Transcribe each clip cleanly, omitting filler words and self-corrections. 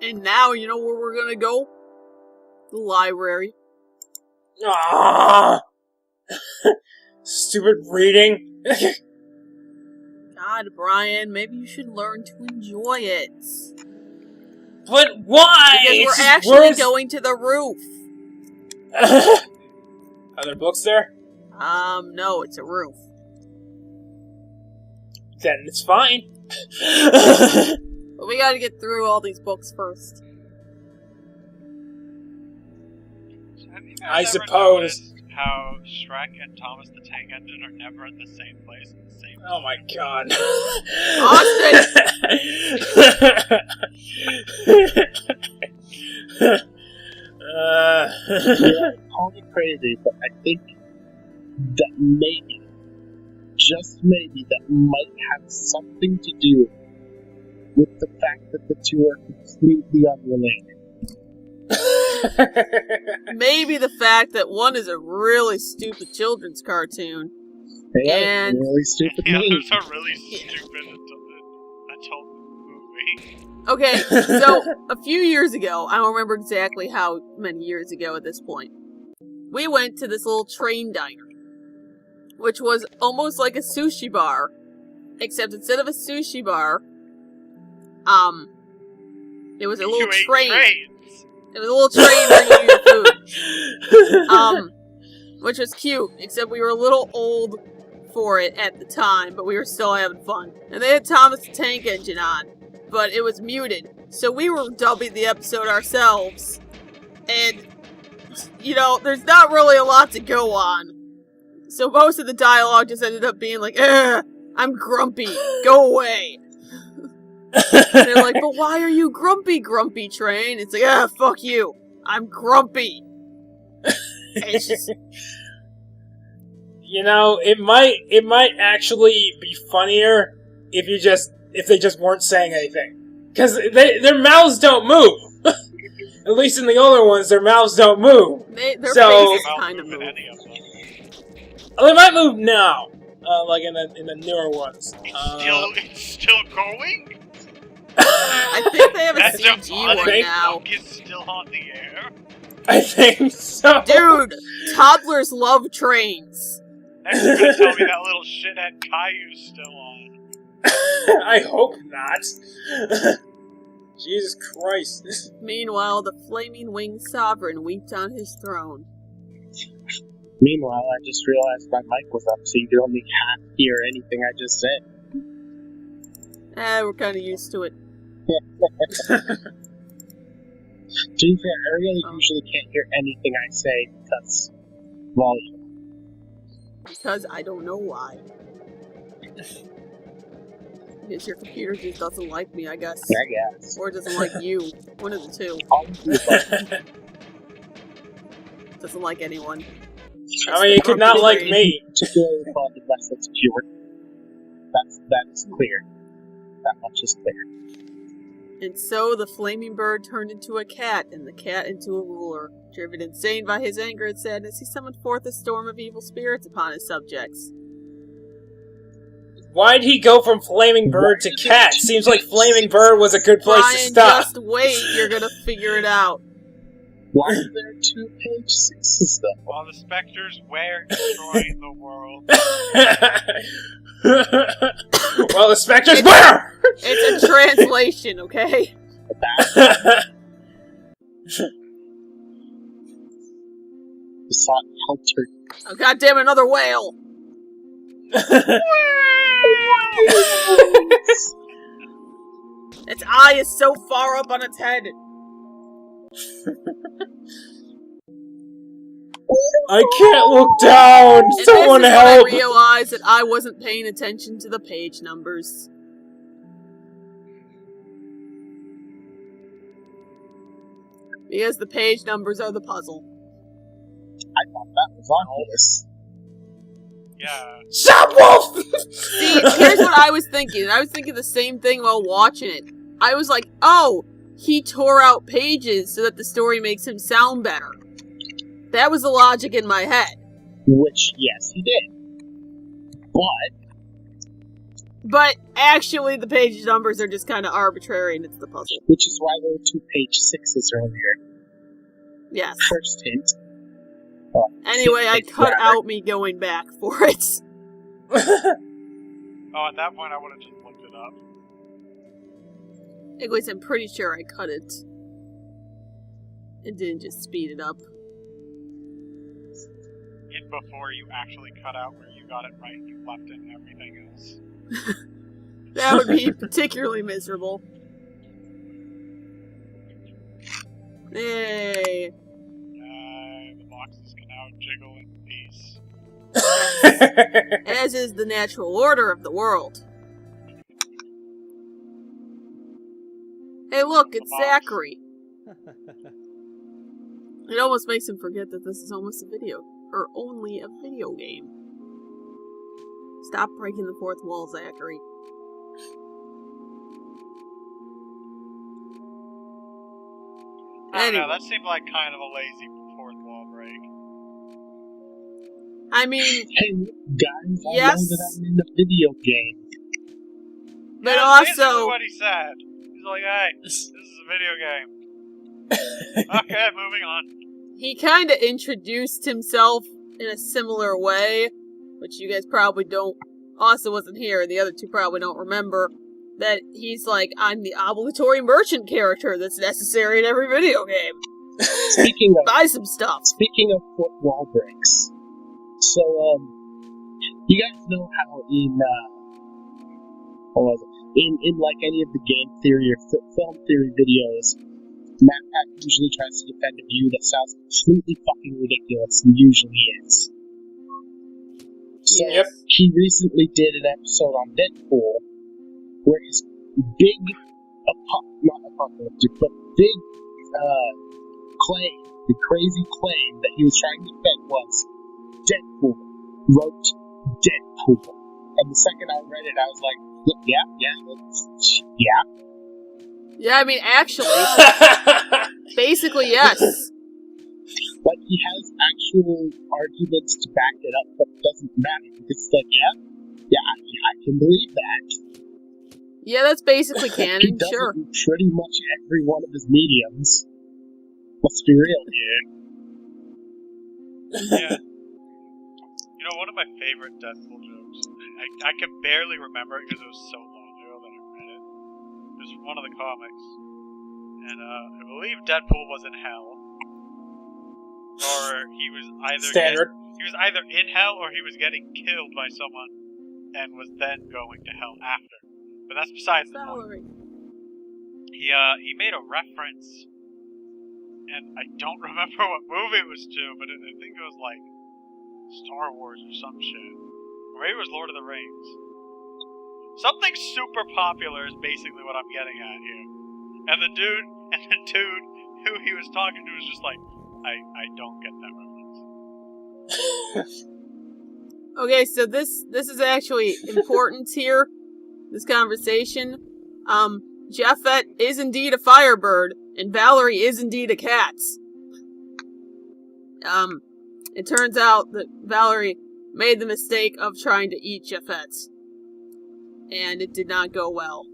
And now, you know where we're gonna go? The library. Ah, stupid reading. God, Brian, maybe you should learn to enjoy it. But why? Because It's we're just actually words. going to the roof. Are there books there? No, it's a roof. Then it's fine. But we gotta get through all these books first. I suppose. How Shrek and Thomas the Tank Engine are never in the same place at the same time. Oh my god. Call me crazy, but I think that maybe, just maybe, that might have something to do with the fact that the two are completely unrelated. Maybe the fact that one is a really stupid children's cartoon. And really stupid movie. It's a really stupid adult movie. Okay, so a few years ago, I don't remember exactly how many years ago at this point, we went to this little train diner, which was almost like a sushi bar, except instead of a sushi bar, it was a little train. It was a little train bringing you your food. Which was cute, except we were a little old for it at the time, but we were still having fun. And they had Thomas the Tank Engine on, but it was muted. So we were dubbing the episode ourselves. And, you know, there's not really a lot to go on. So most of the dialogue just ended up being like, I'm grumpy, go away. They're like, but why are you grumpy, Grumpy Train? It's like, fuck you. I'm grumpy. It's just... You know, it might actually be funnier if they just weren't saying anything. Because their mouths don't move. At least in the older ones, their mouths don't move. Their faces kind of move. They might move now. Like in the newer ones. It's still going? I think they have a CG one now. Is still on the air? I think so. Dude, toddlers love trains. Next you're gonna tell me that little shithead Caillou's still on. I hope not. Jesus Christ. Meanwhile, the flaming winged sovereign wept on his throne. Meanwhile, I just realized my mic was up, so you could only half hear anything I just said. We're kind of used to it. To be fair, Ariel usually can't hear anything I say because volume. Because I don't know why. Because your computer just doesn't like me, I guess. I guess. Or doesn't like you. One of the two. Doesn't like anyone. I mean, you could not like me. Particularly fond of Westland's pure. That is clear. That much is clear. And so the flaming bird turned into a cat, and the cat into a ruler. Driven insane by his anger and sadness, he summoned forth a storm of evil spirits upon his subjects. Why'd he go from Flaming Bird to cat? Seems like Flaming Bird was a good place to stop. Just wait, you're gonna figure it out. Why are there 2 page 6s though? While the specters were destroying the world. Well, the specters were! It's a translation, okay? Sought helter. Oh, goddamn, another whale! Its eye is so far up on its head. I can't look down! And Someone this is help! when I realized that I wasn't paying attention to the page numbers. Because the page numbers are the puzzle. I thought that was obvious. Yeah. Subwolf! See, here's what I was thinking. I was thinking the same thing while watching it. I was like, oh, he tore out pages so that the story makes him sound better. That was the logic in my head. Which, yes, he did. But But actually, the page numbers are just kind of arbitrary, and it's the puzzle. Which is why there were 2 page 6s earlier. Yes. First hint. Anyway, I cut out me going back for it. Oh, at that point I would have just looked it up. Anyways, I'm pretty sure I cut it. It didn't just speed it up. In before you actually cut out where you got it right, you left in everything else. That would be particularly miserable. Hey. The boxes can now jiggle in peace. As is the natural order of the world. Hey, look, it's Zachary. It almost makes him forget that this is almost a video. Or only a video game. Stop breaking the fourth wall, Zachary. I don't know, Anyway. that seemed like kind of a lazy fourth wall break. I mean, Hey, guys, I yes. know that I'm in a video game. but Yeah, that's basically also, what he said. He's like, hey, this is a video game. Okay, moving on. he kind of introduced himself in a similar way, which you guys probably don't. Austin wasn't here, and the other two probably don't remember. That he's like, I'm the obligatory merchant character that's necessary in every video game. Speaking of Buy some stuff. fourth wall breaks, so you guys know how in in like any of the game theory or film theory videos, MatPat usually tries to defend a view that sounds completely fucking ridiculous and usually is. So Yes. he recently did an episode on Deadpool where his big, not apocalyptic, but big claim, the crazy claim that he was trying to defend was Deadpool wrote Deadpool. And the second I read it, I was like, yeah. Yeah, I mean, actually, basically, yes. Like, he has actual arguments to back it up, but it doesn't matter, because it's like, I can believe that. Yeah, that's basically He canon, does sure. it in pretty much every one of his mediums. Let's be real here. Yeah. You know, one of my favorite Deadpool jokes, I can barely remember it because it was so long ago that I read it. It was from one of the comics. And I believe Deadpool was in hell. Or he was either Standard. he was either in hell or he was getting killed by someone and was then going to hell after. But that's besides the point. Valerie. He made a reference, and I don't remember what movie it was to, but I think it was like Star Wars or some shit. Or maybe it was Lord of the Rings. Something super popular is basically what I'm getting at here. And the dude who he was talking to was just like, I don't get that reference. Okay, so this is actually important here. This conversation. Japheth is indeed a firebird, and Valerie is indeed a cat. It turns out that Valerie made the mistake of trying to eat Japheth. And it did not go well.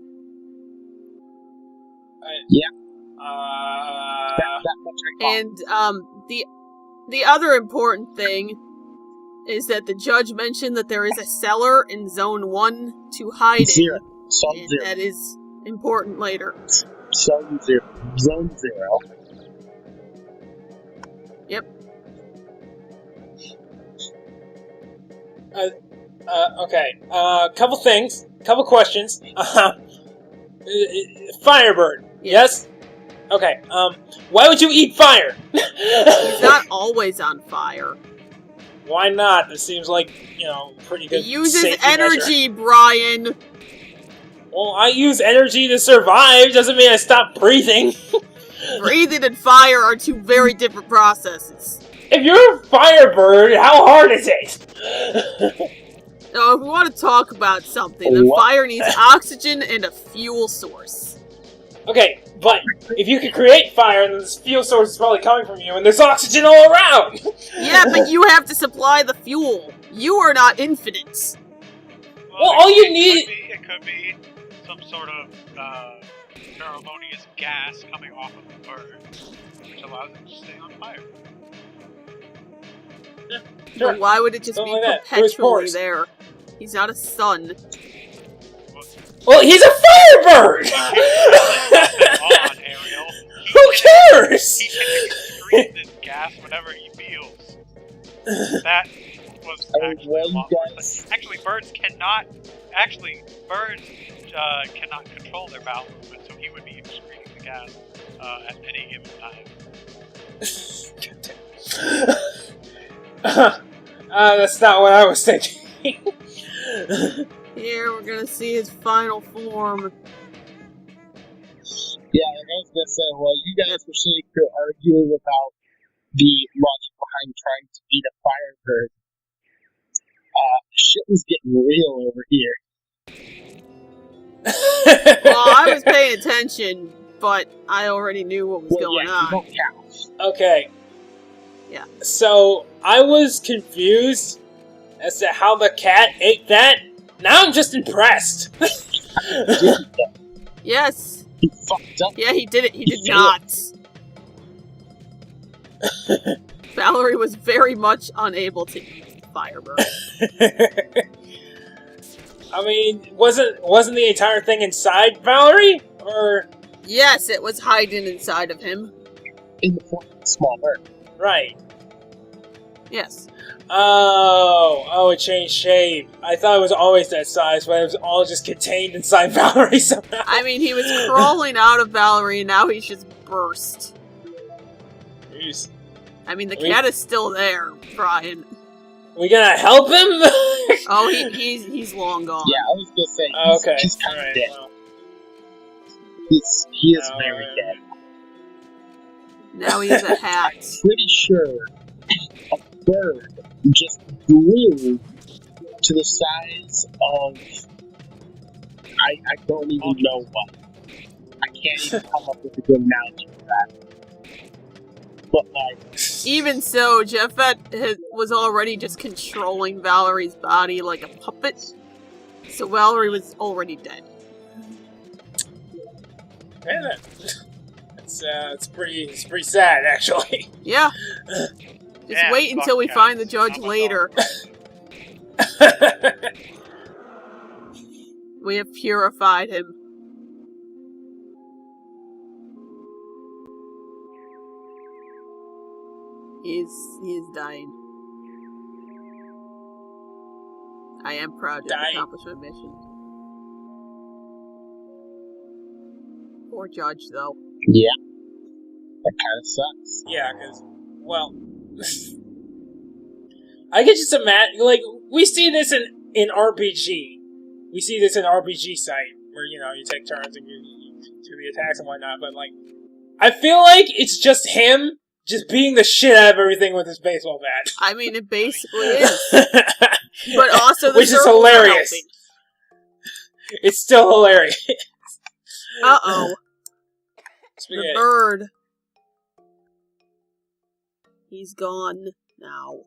That much I got. And the other important thing is that the judge mentioned that there is a cellar in Zone 1 to hide Zero. in. Zone And 0. that is important later. Zone 0. Zone 0. Yep. Okay. Couple things. Couple questions. Firebird. Yes? Okay. Why would you eat fire? He's not always on fire. Why not? This seems like, pretty He good uses safety energy, measure. Brian! Well, I use energy to survive. Doesn't mean I stop breathing. Breathing and fire are two very different processes. If you're a firebird, how hard is it? Now, if we want to talk about something, then What? fire needs oxygen and a fuel source. Okay, but if you could create fire, then this fuel source is probably coming from you, and there's oxygen all around! Yeah, but you have to supply the fuel. You are not infinite. Well, all you it need- It could be some sort of ceremonious gas coming off of the bird, which allows it to stay on fire. Yeah, sure. But why would it just Something be like that. perpetually there? He's not a sun. Well, he's a firebird! On, Ariel. Who cares? He can excrete this gas whenever he feels. That was actually a lot worse. Actually, birds cannot control their bowel movement, so he would be excreting the gas at any given time. That's not what I was thinking. Here, we're gonna see his final form. Yeah, like I was gonna say, well, you guys were sitting here arguing about the logic behind trying to beat a firebird. Shit was getting real over here. Well, I was paying attention, but I already knew what was going on. You don't count. Okay. Yeah. So, I was confused as to how the cat ate that. Now I'm just impressed. Yes. He fucked up. Yeah, he did it. He did not. Valerie was very much unable to eat the firebird. I mean, wasn't the entire thing inside Valerie? Or Yes, it was hiding inside of him. In the form of a small bird. right. Yes. Oh, it changed shape. I thought it was always that size, but it was all just contained inside Valerie somehow. I mean, he was crawling out of Valerie, and now he's just burst. Jeez. I mean, the cat is still there, Brian. We gonna help him? Oh, he's long gone. Yeah, I was gonna say, he's kind of dead. Well. He is very dead. Now he has a hat. I'm pretty sure a bird just grew to the size of... I don't even know what. I can't even come up with a good analogy for that. But, like... Even so, Jeffette was already just controlling Valerie's body like a puppet. So Valerie was already dead. Yeah, it's pretty sad, actually. Yeah. Just wait until we find the judge later. We have purified him. He is dying. I am proud to have accomplished my mission. Poor judge, though. Yeah. That kind of sucks. Yeah, because, well... I can just imagine, like, we see this in RPG. We see this in RPG site, where, you take turns and you do the attacks and whatnot, but, like, I feel like it's just him just beating the shit out of everything with his baseball bat. I mean, it basically is. But also the which is hilarious. It's still hilarious. Uh-oh. The bird. He's gone now.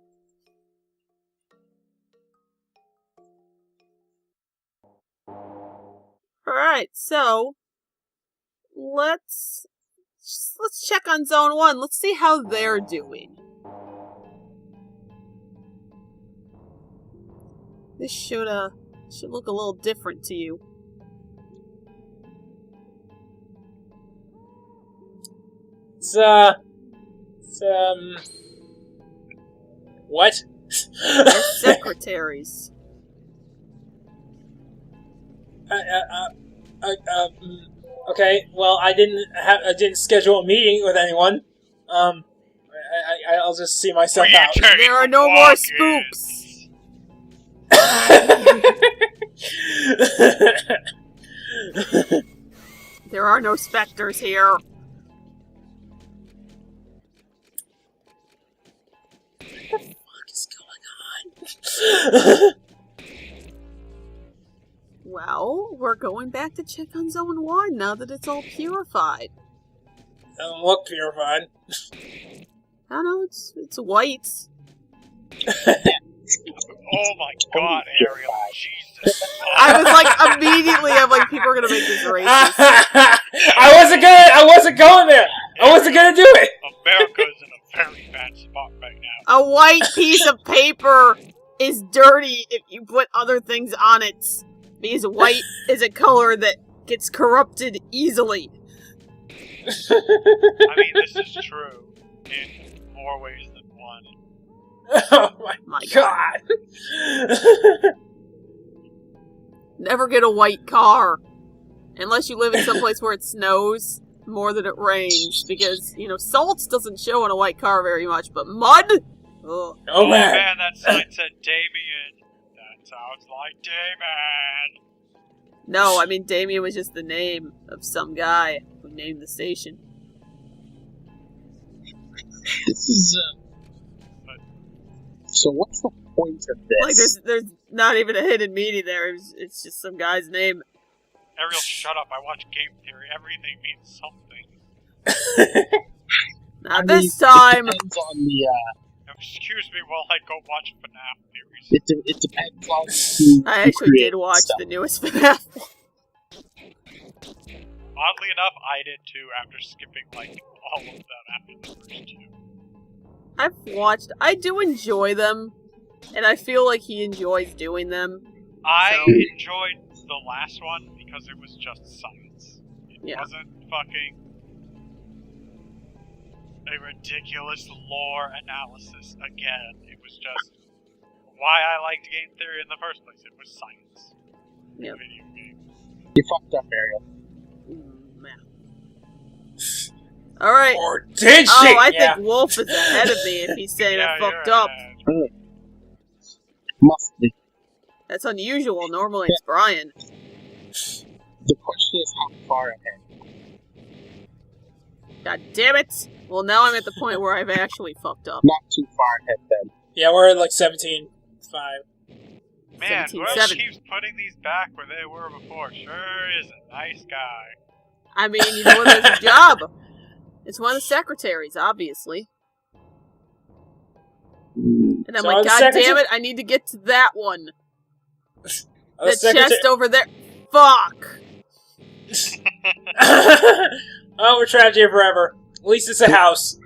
Alright, so let's check on Zone 1. Let's see how they're doing. This should look a little different to you. What? They're secretaries. Okay, well, I didn't schedule a meeting with anyone. I'll just see myself out. There are no more spooks. There are no specters here. What the fuck is going on? Well, we're going back to check on Zone 1 now that it's all purified. Doesn't look purified. I don't know, it's white. Oh my god, Ariel. Jesus I was like, immediately, I'm like, people are gonna make this racist. I wasn't going there. I wasn't gonna do it. America's in a very bad spot right now. A white piece of paper is dirty if you put other things on it. Because white is a color that gets corrupted easily. I mean, this is true in more ways than one. Oh my god. Never get a white car. Unless you live in some place where it snows more than it rains. Because, salt doesn't show on a white car very much, but mud? Ugh. Oh man. That sign said Damien. That sounds like Damien. No, I mean, Damien was just the name of some guy who named the station. This is, So what's the point of this? Like, there's not even a hidden meaning there. It's just some guy's name. Ariel, shut up. I watch Game Theory. Everything means something. Now, this time... It depends on the, Excuse me while I go watch FNAF theories. It depends on who I actually did watch stuff. the newest FNAF. Oddly enough, I did too after skipping, all of them after the first two. I do enjoy them, and I feel like he enjoys doing them. I So- enjoyed the last one because it was just science. It wasn't fucking a ridiculous lore analysis again. It was just why I liked game theory in the first place. It was science. Yep. Video games. You fucked up, Ariel. Alright. Or did she? Oh, I think Wolf is ahead of me if he's saying I fucked up. Must be. That's unusual. Normally it's Brian. The question is how far ahead. God damn it! Well, now I'm at the point where I've actually fucked up. Not too far ahead then. Yeah, we're at 17.5. Man, 17-7. whoever keeps putting these back where they were before sure is a nice guy. I mean, there's a job. It's one of the secretaries, obviously. And I'm So like, the God secretary- damn it, I need to get to that one. Oh, The chest over there. Fuck! Oh, we're trapped here forever. At least it's a house.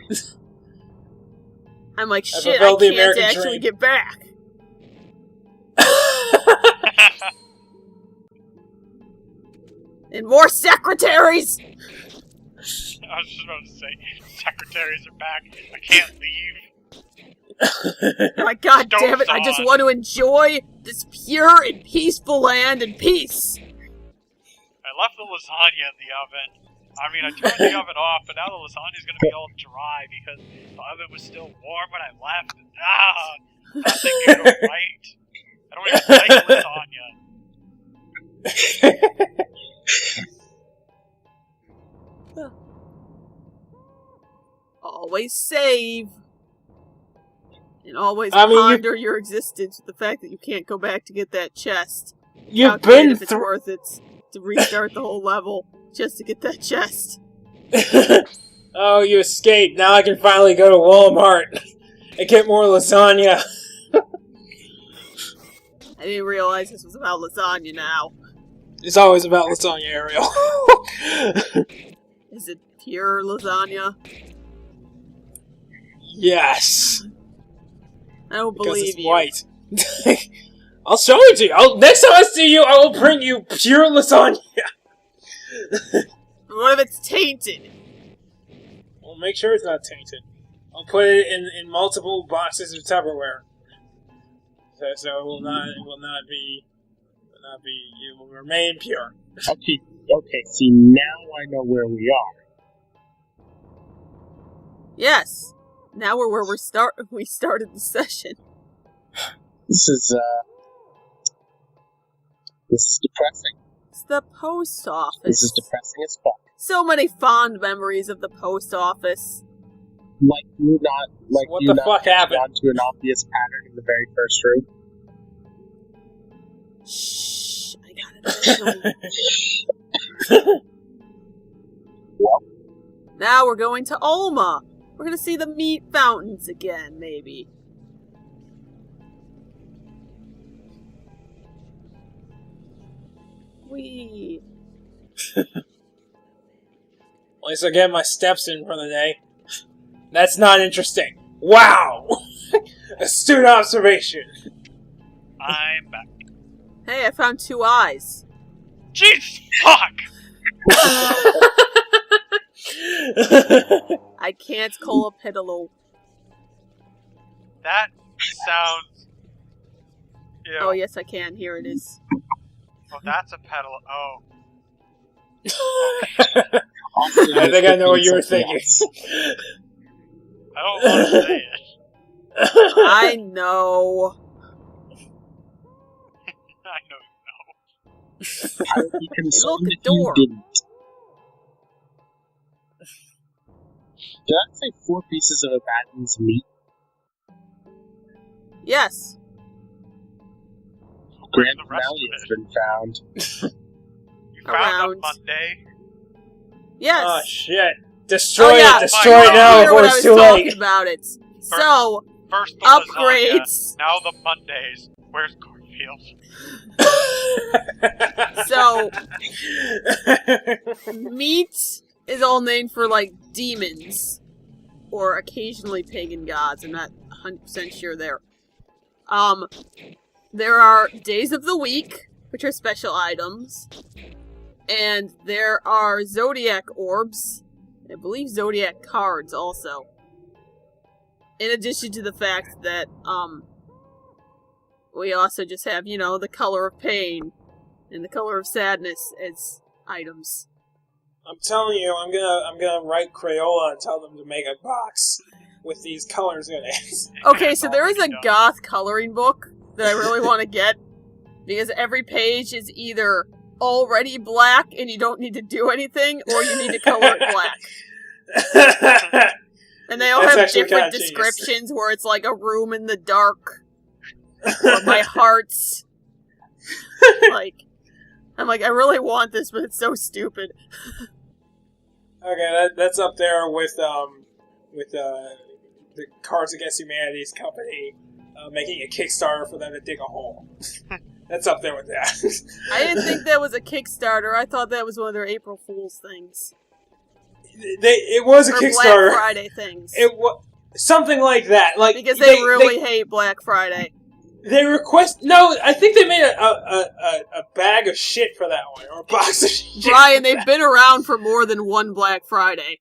I'm like, I've shit, I fulfilled the can't American actually dream. get back. And more secretaries! I was just about to say, secretaries are back. I can't leave. I'm like, God Stove's damn it, I just on. want to enjoy this pure and peaceful land in peace. I left the lasagna in the oven. I mean, I turned the oven off, but now the lasagna's gonna be all dry because the oven was still warm when I left. Nothing can go right. I don't even like lasagna. Always save. And always I mean, ponder your existence with the fact that you can't go back to get that chest. You've Calculate been if it's through. worth it to restart the whole level just to get that chest. Oh, you escaped. Now I can finally go to Walmart and get more lasagna. I didn't realize this was about lasagna now. It's always about lasagna, Ariel. Is it pure lasagna? Yes. I don't Because believe it's you. white. I'll show it to you. Next time I see you, I will bring you pure lasagna. What if it's tainted? Well, make sure it's not tainted. I'll put it in multiple boxes of Tupperware. So it will not be, it will remain pure. Okay, see, now I know where we are. Yes. Now we're where we started the session. This is depressing. It's the post office. This is depressing as fuck. So many fond memories of the post office. Like you not, like What you the not fuck happened? onto an obvious pattern in the very first room. Shh. I got it. Well, Now we're going to Ulma. We're gonna see the meat fountains again, maybe. Wee. At least I get my steps in for the day. That's not interesting. Wow! Astute observation. I'm back. Hey, I found 2 eyes. Jeez, fuck! I can't call a pedalo. That sounds... Ew. Oh, yes, I can. Here it is. Oh, that's a pedal. Oh. I think I know what you were thinking. I don't want to say it. I know. I know. I would be concerned Look, if a door. you didn't. Did I say 4 pieces of Abaddon's meat? Yes. Where's Grand the rest finale of has it? been found. You found a Around. Monday? Yes. Oh shit. Destroy yeah. it! Destroy it Oh, now Peter, before when I it's was too talking late! about it. So, First the upgrades. lasagna, now the Mondays. Where's Garfield? So, meat is all named for, like, demons. Or occasionally pagan gods. I'm not 100% sure there. There are days of the week, which are special items. And there are zodiac orbs. I believe zodiac cards also. In addition to the fact that, we also just have, you know, the color of pain and the color of sadness as items. I'm telling you, I'm gonna write Crayola and tell them to make a box with these colors in it. Okay, so there is a goth coloring book that I really want to get. Because every page is either already black and you don't need to do anything, or you need to color it black. And they all That's have actually different kinda genius. descriptions where it's like a room in the dark, or my heart's. Like, I'm like, I really want this, but it's so stupid. Okay, that's up there with the Cards Against Humanity's company making a Kickstarter for them to dig a hole. That's up there with that. I didn't think that was a Kickstarter. I thought that was one of their April Fool's things. It was a Or Kickstarter. Black Friday things. It was something like that. Like Because they really hate Black Friday. They request no. I think they made a bag of shit for that one, or a box of shit. Brian, they've been around for more than one Black Friday.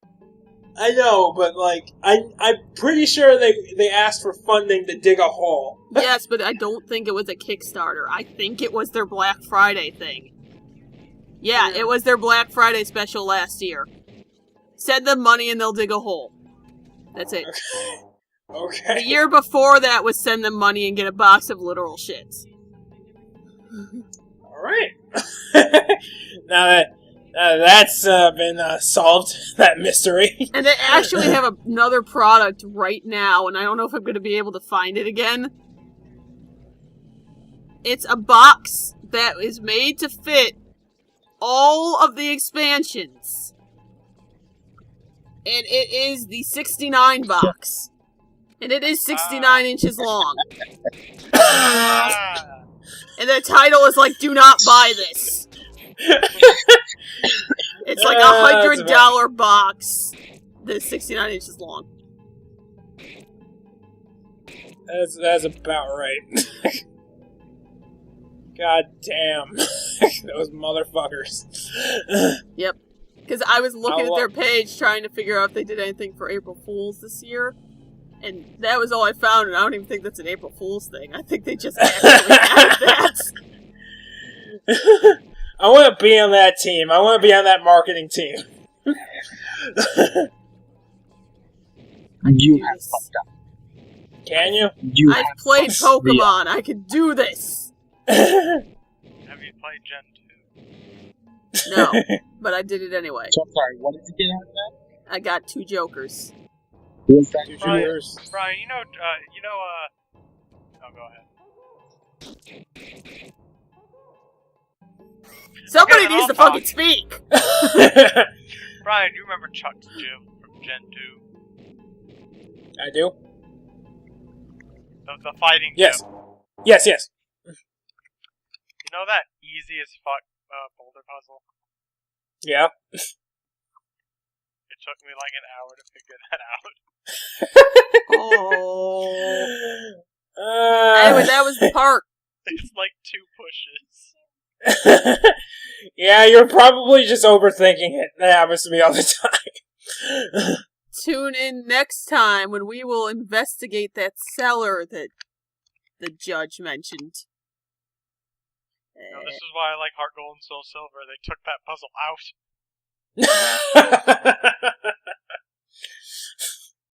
I know, but like I'm pretty sure they asked for funding to dig a hole. Yes, but I don't think it was a Kickstarter. I think it was their Black Friday thing. Yeah, it was their Black Friday special last year. Send them money and they'll dig a hole. That's it. Okay. The year before that was send them money and get a box of literal shits. All right. Now that that's been solved, that mystery. And they actually have another product right now, and I don't know if I'm going to be able to find it again. It's a box that is made to fit all of the expansions. And it is the 69 box. And it is 69 inches long. And the title is like, do not buy this. It's like a $100 box that's 69 inches long. That's about right. God damn. Those motherfuckers. Yep. Because I was looking at their page trying to figure out if they did anything for April Fools this year. And that was all I found, and I don't even think that's an April Fool's thing. I think they just actually added that. I want to be on that team. I want to be on that marketing team. You have fucked up. Can you? I've played Pokemon. I can do this. Have you played Gen 2? No, but I did it anyway. So I'm sorry, what did you get out of that? I got 2 Jokers. Who was that? Brian, Yours. Brian, oh, go ahead. Somebody Okay, needs I'll to talk. fucking speak! Brian, you remember Chuck's gym from Gen 2? I do. The fighting Yes. gym. Yes. You know that easy as fuck other puzzle. Yeah. It took me like an hour to figure that out. Oh. Anyway, that was the part. It's like 2 pushes. Yeah, you're probably just overthinking it. That happens to me all the time. Tune in next time when we will investigate that cellar that the judge mentioned. No, this is why I like Heart Gold and Soul Silver. They took that puzzle out.